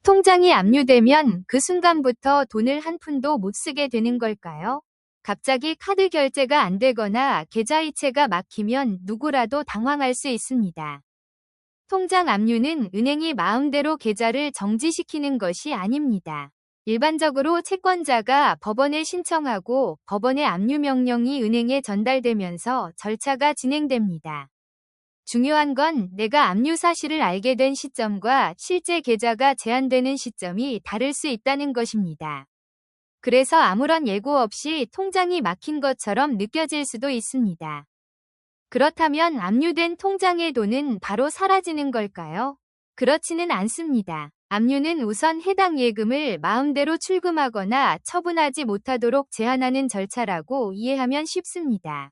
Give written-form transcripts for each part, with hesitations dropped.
통장이 압류되면 그 순간부터 돈을 한 푼도 못 쓰게 되는 걸까요? 갑자기 카드 결제가 안 되거나 계좌이체가 막히면 누구라도 당황할 수 있습니다. 통장 압류는 은행이 마음대로 계좌를 정지시키는 것이 아닙니다. 일반적으로 채권자가 법원에 신청하고 법원의 압류 명령이 은행에 전달되면서 절차가 진행됩니다. 중요한 건 내가 압류 사실을 알게 된 시점과 실제 계좌가 제한되는 시점이 다를 수 있다는 것입니다. 그래서 아무런 예고 없이 통장이 막힌 것처럼 느껴질 수도 있습니다. 그렇다면 압류된 통장의 돈은 바로 사라지는 걸까요? 그렇지는 않습니다. 압류는 우선 해당 예금을 마음대로 출금하거나 처분하지 못하도록 제한하는 절차라고 이해하면 쉽습니다.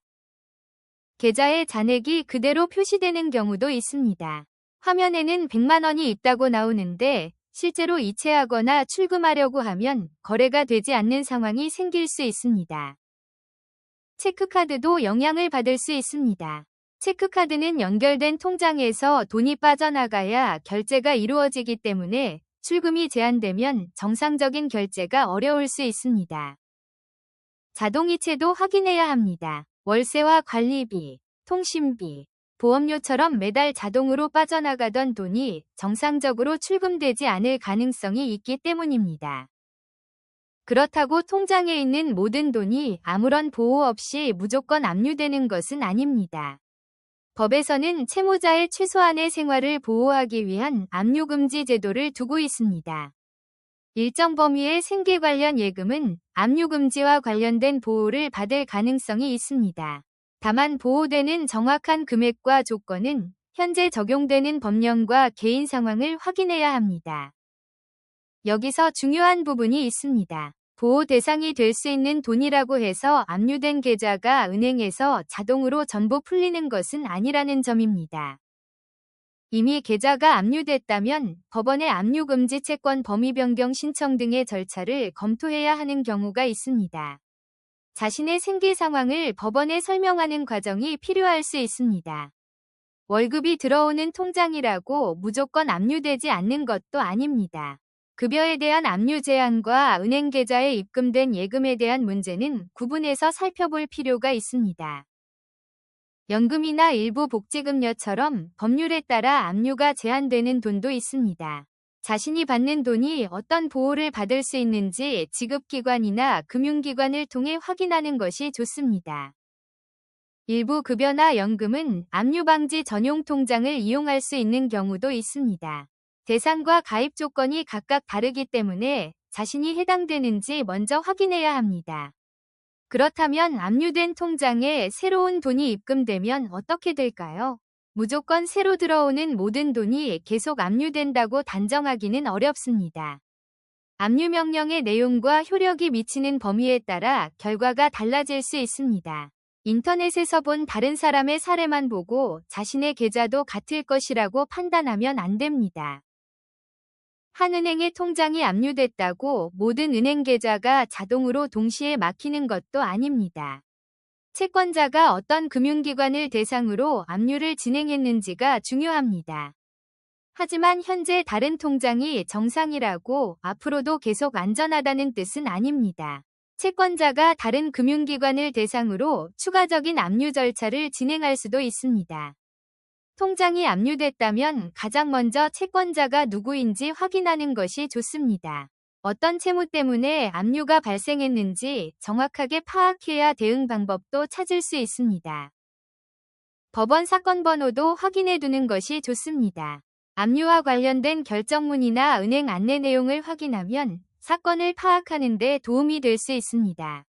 계좌에 잔액이 그대로 표시되는 경우도 있습니다. 화면에는 100만 원이 있다고 나오는데 실제로 이체하거나 출금하려고 하면 거래가 되지 않는 상황이 생길 수 있습니다. 체크카드도 영향을 받을 수 있습니다. 체크카드는 연결된 통장에서 돈이 빠져나가야 결제가 이루어지기 때문에 출금이 제한되면 정상적인 결제가 어려울 수 있습니다. 자동이체도 확인해야 합니다. 월세와 관리비, 통신비, 보험료처럼 매달 자동으로 빠져나가던 돈이 정상적으로 출금되지 않을 가능성이 있기 때문입니다. 그렇다고 통장에 있는 모든 돈이 아무런 보호 없이 무조건 압류되는 것은 아닙니다. 법에서는 채무자의 최소한의 생활을 보호하기 위한 압류금지 제도를 두고 있습니다. 일정 범위의 생계 관련 예금은 압류금지와 관련된 보호를 받을 가능성이 있습니다. 다만 보호되는 정확한 금액과 조건은 현재 적용되는 법령과 개인 상황을 확인해야 합니다. 여기서 중요한 부분이 있습니다. 보호 대상이 될 수 있는 돈이라고 해서 압류된 계좌가 은행에서 자동으로 전부 풀리는 것은 아니라는 점입니다. 이미 계좌가 압류됐다면 법원의 압류금지 채권 범위 변경 신청 등의 절차를 검토해야 하는 경우가 있습니다. 자신의 생계 상황을 법원에 설명하는 과정이 필요할 수 있습니다. 월급이 들어오는 통장이라고 무조건 압류되지 않는 것도 아닙니다. 급여에 대한 압류 제한과 은행 계좌에 입금된 예금에 대한 문제는 구분해서 살펴볼 필요가 있습니다. 연금이나 일부 복지급여처럼 법률에 따라 압류가 제한되는 돈도 있습니다. 자신이 받는 돈이 어떤 보호를 받을 수 있는지 지급기관이나 금융기관을 통해 확인하는 것이 좋습니다. 일부 급여나 연금은 압류방지 전용 통장을 이용할 수 있는 경우도 있습니다. 대상과 가입 조건이 각각 다르기 때문에 자신이 해당되는지 먼저 확인해야 합니다. 그렇다면 압류된 통장에 새로운 돈이 입금되면 어떻게 될까요? 무조건 새로 들어오는 모든 돈이 계속 압류된다고 단정하기는 어렵습니다. 압류 명령의 내용과 효력이 미치는 범위에 따라 결과가 달라질 수 있습니다. 인터넷에서 본 다른 사람의 사례만 보고 자신의 계좌도 같을 것이라고 판단하면 안 됩니다. 한 은행의 통장이 압류됐다고 모든 은행 계좌가 자동으로 동시에 막히는 것도 아닙니다. 채권자가 어떤 금융기관을 대상으로 압류를 진행했는지가 중요합니다. 하지만 현재 다른 통장이 정상이라고 앞으로도 계속 안전하다는 뜻은 아닙니다. 채권자가 다른 금융기관을 대상으로 추가적인 압류 절차를 진행할 수도 있습니다. 통장이 압류됐다면 가장 먼저 채권자가 누구인지 확인하는 것이 좋습니다. 어떤 채무 때문에 압류가 발생했는지 정확하게 파악해야 대응 방법도 찾을 수 있습니다. 법원 사건 번호도 확인해 두는 것이 좋습니다. 압류와 관련된 결정문이나 은행 안내 내용을 확인하면 사건을 파악하는 데 도움이 될 수 있습니다.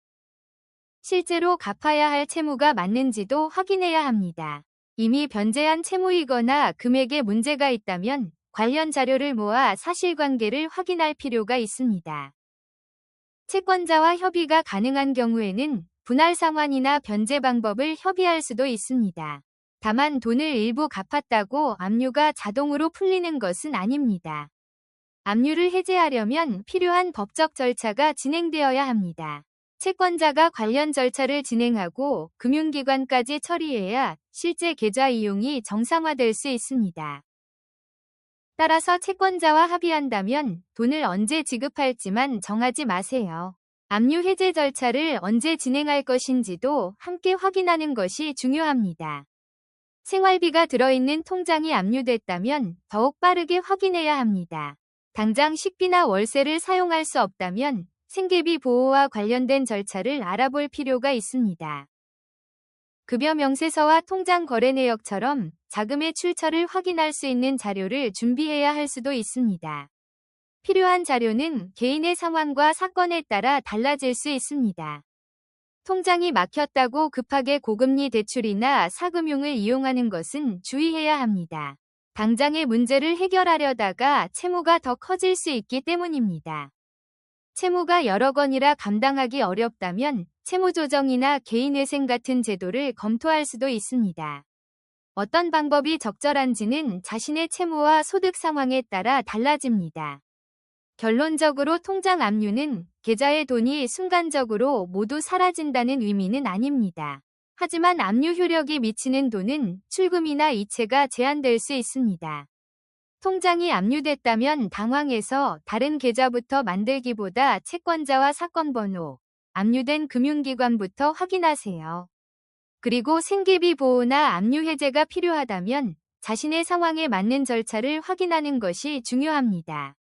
실제로 갚아야 할 채무가 맞는지도 확인해야 합니다. 이미 변제한 채무이거나 금액에 문제가 있다면 관련 자료를 모아 사실관계를 확인할 필요가 있습니다. 채권자와 협의가 가능한 경우에는 분할 상환이나 변제 방법을 협의할 수도 있습니다. 다만 돈을 일부 갚았다고 압류가 자동으로 풀리는 것은 아닙니다. 압류를 해제하려면 필요한 법적 절차가 진행되어야 합니다. 채권자가 관련 절차를 진행하고 금융기관까지 처리해야 실제 계좌 이용이 정상화될 수 있습니다. 따라서 채권자와 합의한다면 돈을 언제 지급할지만 정하지 마세요. 압류 해제 절차를 언제 진행할 것인지도 함께 확인하는 것이 중요합니다. 생활비가 들어있는 통장이 압류됐다면 더욱 빠르게 확인해야 합니다. 당장 식비나 월세를 사용할 수 없다면 생계비 보호와 관련된 절차를 알아볼 필요가 있습니다. 급여 명세서와 통장 거래 내역처럼 자금의 출처를 확인할 수 있는 자료를 준비해야 할 수도 있습니다. 필요한 자료는 개인의 상황과 사건에 따라 달라질 수 있습니다. 통장이 막혔다고 급하게 고금리 대출이나 사금융을 이용하는 것은 주의해야 합니다. 당장의 문제를 해결하려다가 채무가 더 커질 수 있기 때문입니다. 채무가 여러 건이라 감당하기 어렵다면 채무조정이나 개인회생 같은 제도를 검토할 수도 있습니다. 어떤 방법이 적절한지는 자신의 채무와 소득 상황에 따라 달라집니다. 결론적으로 통장 압류는 계좌의 돈이 순간적으로 모두 사라진다는 의미는 아닙니다. 하지만 압류 효력이 미치는 돈은 출금이나 이체가 제한될 수 있습니다. 통장이 압류됐다면 당황해서 다른 계좌부터 만들기보다 채권자와 사건번호, 압류된 금융기관부터 확인하세요. 그리고 생계비 보호나 압류 해제가 필요하다면 자신의 상황에 맞는 절차를 확인하는 것이 중요합니다.